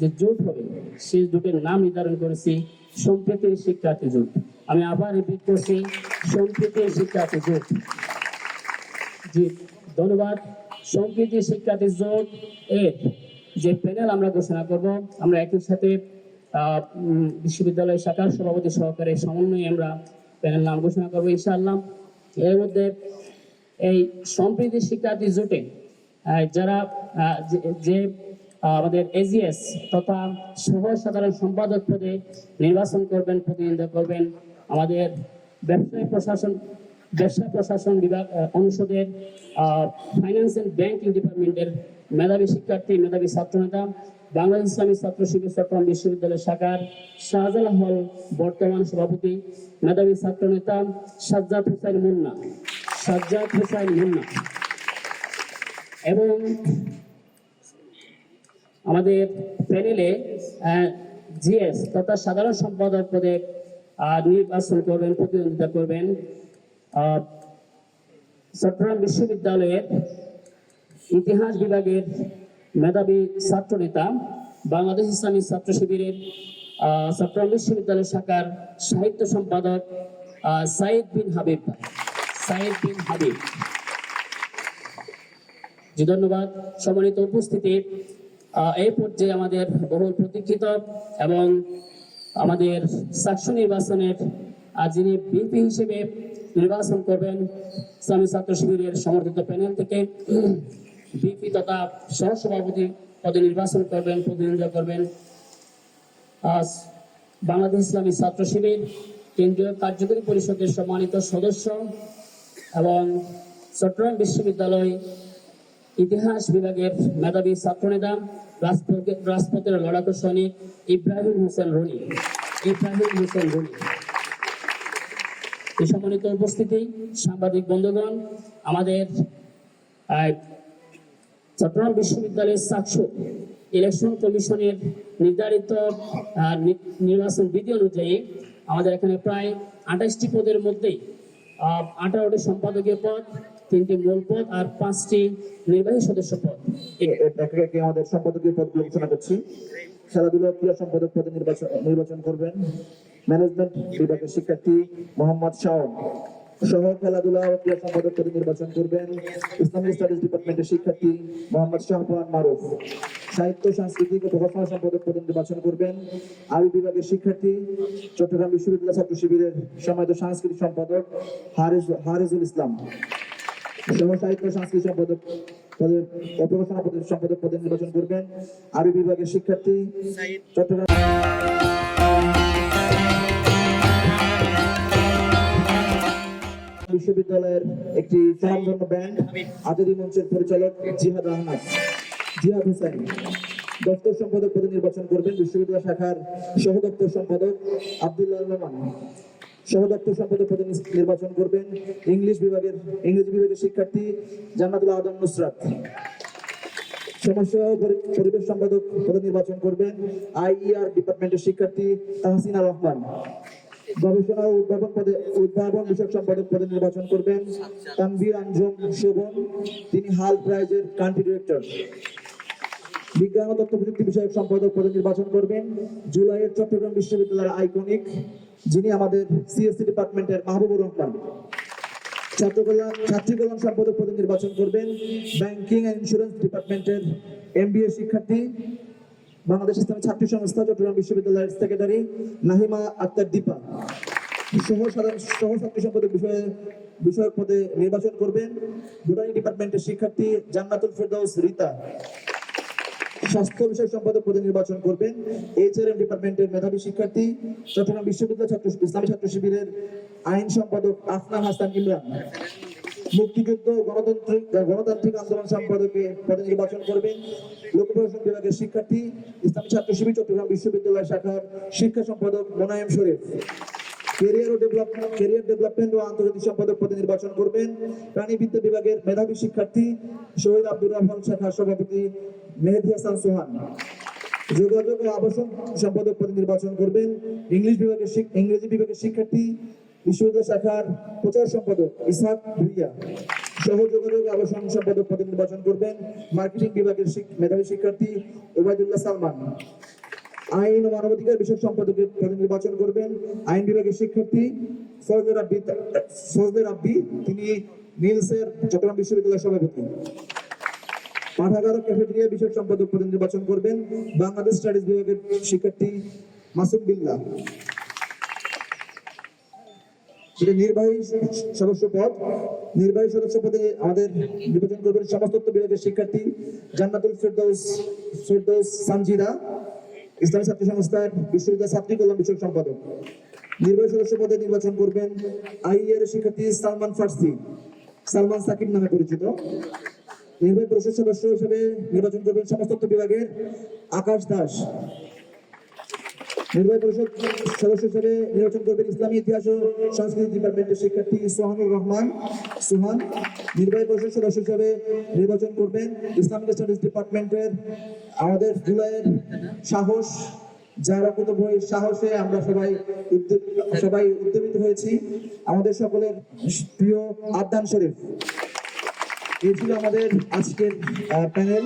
যে জোট হবে, সেই জোটের নাম নির্ধারণ করেছি সম্প্রীতির শিক্ষার্থী জোট। আমি আবার রিপিট করছি, সম্প্রীতির শিক্ষার্থী জোট। জি, ধন্যবাদ। সম্প্রীতি শিক্ষার্থী জোট এর যে প্যানেল আমরা ঘোষণা করব, আমরা একই সাথে বিশ্ববিদ্যালয় শাখার সভাপতি সহকারে সমন্বয়ে আমরা প্যানেল নাম ঘোষণা করবো ইনশাআল্লাহ। এর মধ্যে এই সম্প্রীতি শিক্ষার্থী জোটে যারা যে আমাদের এজিএস তথা সহ সাধারণ সম্পাদক পদে নির্বাচন করবেন, প্রতিনিধিত্ব করবেন আমাদের ব্যবসায় প্রশাসন বিভাগ অনুষদের ফাইন্যান্স এন্ড ব্যাংকিং ডিপার্টমেন্টের মেধাবী শিক্ষার্থী, মেধাবী ছাত্রনেতা, বাংলাদেশ ইসলামী ছাত্র শিবির চট্টগ্রাম বিশ্ববিদ্যালয় শাখার শাহজালাল হল বর্তমান সভাপতি, মেধাবী ছাত্রনেতা সাজ্জাদ হোসাইন মুন্না এবং আমাদের প্যানেলে জিএস তথা সাধারণ সম্পাদক পদে নির্বাচন করবেন, প্রতিদ্বন্দ্বিতা করবেন চট্টগ্রাম বিশ্ববিদ্যালয়ের ইতিহাস বিভাগের মেধাবী ছাত্রনেতা, বাংলাদেশ ইসলামী ছাত্র শিবিরের চট্টগ্রাম বিশ্ববিদ্যালয় শাখার সাহিত্য সম্পাদক সাইদ বিন হাবিব। জি, ধন্যবাদ। সম্মানিত উপস্থিতি, এই পর্যায়ে আমাদের বহুল প্রতীক্ষিত এবং আমাদের চাকসু নির্বাচনের যিনি বিপি হিসেবে নির্বাচন করবেন ইসলামী ছাত্র শিবিরের সমর্থিত প্যানেল থেকে বিপি তথা সহসভাপতি পদে নির্বাচন করবেন, প্রতিনিধিত্ব করবেন বাংলাদেশ ইসলামী ছাত্র শিবির কেন্দ্রীয় কার্যকরী পরিষদের সম্মানিত সদস্য এবং চট্টগ্রাম বিশ্ববিদ্যালয় ইতিহাস বিভাগের মেধাবী ছাত্রনেতা, রাজপথের লড়াকু সৈনিক ইব্রাহিম হোসেন রনি। এই সম্মানিত উপস্থিতি, সাংবাদিক বন্ধুগণ, আমাদের চট্টগ্রাম বিশ্ববিদ্যালয়ের চাকসু ইলেকশন কমিশনের নির্ধারিত নির্বাচন বিধি অনুযায়ী আমাদের এখানে প্রায় 28টি পদের মধ্যেই 18টি সম্পাদকীয় পদ, 3টি মূল পদ আর 5টি নির্বাহী সদস্য পদ। আমাদের সম্পাদকীয় পদ ঘোষণা করছি। খেলাধুলা ক্রীড়া সম্পাদক পদে নির্বাচন করবেন ম্যানেজমেন্ট বিভাগের শিক্ষার্থী মোহাম্মদ শাওন। সহ খেলাধুলা ও ক্রীড়া সম্পাদক পদে নির্বাচন করবেন ইসলামিক স্টাডিজ ডিপার্টমেন্টের শিক্ষার্থী মোহাম্মদ শাহপান মারুফ। সাহিত্য সাংস্কৃতিক ও প্রভাষণা সম্পাদক পদে নির্বাচন করবেন আরবি বিভাগের শিক্ষার্থী চট্টগ্রাম বিশ্ববিদ্যালয় ছাত্র শিবিরের সম্মানিত সাংস্কৃতিক সম্পাদক হারিজুল ইসলাম। সহ সাহিত্য সাংস্কৃতিক সম্পাদক পদে ও প্রভাষণা সম্পাদক পদে নির্বাচন করবেন আরবি বিভাগের শিক্ষার্থী চট্টগ্রাম বিশ্ববিদ্যালয়ের একটি স্বনামধন্য ব্যান্ড আজাদী মঞ্চের পরিচালক জিহাদ হোসেন। দপ্তর সম্পাদক পদে নির্বাচন করবেন বিশ্ববিদ্যালয় শাখার সহ দপ্তর সম্পাদক আব্দুল্লাহ রহমান। সহ দপ্তর সম্পাদক পদে নির্বাচন করবেন ইংরেজি বিভাগের শিক্ষার্থী জান্নাতুল আদম নুসরাত। সমস্যা ও পরিবেশ সম্পাদক পদে নির্বাচন করবেন আইইআর ডিপার্টমেন্টের শিক্ষার্থী তাহসিনা রহমান। গবেষণা ও উদ্ভাবন বিষয়ক সম্পাদক পদে নির্বাচন করবেন তানভীর আঞ্জুম শোভন, তিনি হাল প্রাইজের কান্ট্রি ডিরেক্টর। বিজ্ঞান ও তথ্য প্রযুক্তি বিষয়ক সম্পাদক পদে নির্বাচন করবেন জুলাইয়ের চট্টগ্রাম বিশ্ববিদ্যালয়ের আইকনিক, যিনি আমাদের সিএসসি ডিপার্টমেন্টের মাহবুবুর রহমান। ছাত্রী কল্যাণ সম্পাদক পদে নির্বাচন করবেন ব্যাংকিং এন্ড ইন্স্যুরেন্স ডিপার্টমেন্টের এমবিএ শিক্ষার্থী বাংলাদেশ ইসলামী ছাত্রী সংস্থা চট্টগ্রাম বিশ্ববিদ্যালয়ের সেক্রেটারি নাহিমা আক্তার দীপা। সহ ছাত্রী সম্পাদক বিষয়ক পদে নির্বাচন করবেন বোটানি ডিপার্টমেন্টের শিক্ষার্থী জান্নাতুল ফেরদৌস রিতা। স্বাস্থ্য বিষয়ক সম্পাদক পদে নির্বাচন করবেন এইচআরএম ডিপার্টমেন্টের মেধাবী শিক্ষার্থী চট্টগ্রাম বিশ্ববিদ্যালয় ইসলামী ছাত্র শিবিরের আইন সম্পাদক আফনান হাসান ইমরান। মুক্তিযুদ্ধ গণতান্ত্রিক আন্দোলন সম্পাদকে পদে নির্বাচন করবেন লোক প্রশাসন বিভাগের শিক্ষার্থী ইসলামী ছাত্র শিবির চট্টগ্রাম বিশ্ববিদ্যালয় শাখার শিক্ষা সম্পাদক মোনায়েম শরীফ। ক্যারিয়ার ডেভেলপমেন্ট ও আন্তর্জাতিক সম্পাদক পদে নির্বাচন করবেন প্রাণীবিদ্যা বিভাগের মেধাবী শিক্ষার্থী শহীদ আব্দুর রহমান শাখার সভাপতি মেহেদী হাসান সোহান। যোগাযোগ ও আবাসন সম্পাদক পদে নির্বাচন করবেন ইংরেজি বিভাগের শিক্ষার্থী বিশ্ববিদ্যালয় শাখার প্রচার সম্পাদক ইসহাক ভুইয়া। সহযোগাযোগ আবাসন সম্পাদক পদে নির্বাচন করবেন মার্কেটিং বিভাগের মেধাবী শিক্ষার্থী ওবায়দুল্লাহ সালমান। আইন ও মানবাধিকার বিষয়ক সম্পাদকের পদে নির্বাচন করবেন আইন বিভাগের শিক্ষার্থী ফজলে রাব্বি, তিনি নিলসের চট্টগ্রাম বিশ্ববিদ্যালয়ের সভাপতি। পাঠাগার ও ক্যাফেটেরিয়া বিষয়ক সম্পাদক পদে নির্বাচন করবেন বাংলাদেশ স্টাডিজ বিভাগের শিক্ষার্থী মাসুম বিল্লাহ। নির্বাহী সদস্য পদে আমাদের নির্বাচন করবেন সমাজতত্ত্ব বিভাগের শিক্ষার্থী জান্নাতুল ফেরদৌস সানজিদা, ইসলামী ছাত্র সংস্থার বিশ্ববিদ্যালয় ছাত্রী কল্যাণ বিষয়ক সম্পাদক। নির্বাহী সদস্য পদে নির্বাচন করবেন আইএর শিক্ষার্থী সালমান সাকিব নামে পরিচিত। নির্বাহী পরিষদ সদস্য হিসেবে নির্বাচন করবেন সমাজতত্ত্ব বিভাগের আকাশ দাস। নির্বাহী পরিষদ সদস্য হিসেবে নির্বাচন করবেন ইসলামী ইতিহাস ও সংস্কৃতি ডিপার্টমেন্টের শিক্ষার্থী সোহানুর রহমান সুহান। নির্বাহী পরিষদ সদস্য হিসেবে নির্বাচন করবেন ইসলামিক স্টাডিজ ডিপার্টমেন্টের আমাদের জুলাইয়ের সাহস, যার অকুত বই সাহসে আমরা সবাই উদ্যমিত হয়েছি, আমাদের সকলের প্রিয় আদনান শরীফ। এই ছিল আমাদের আজকের প্যানেল।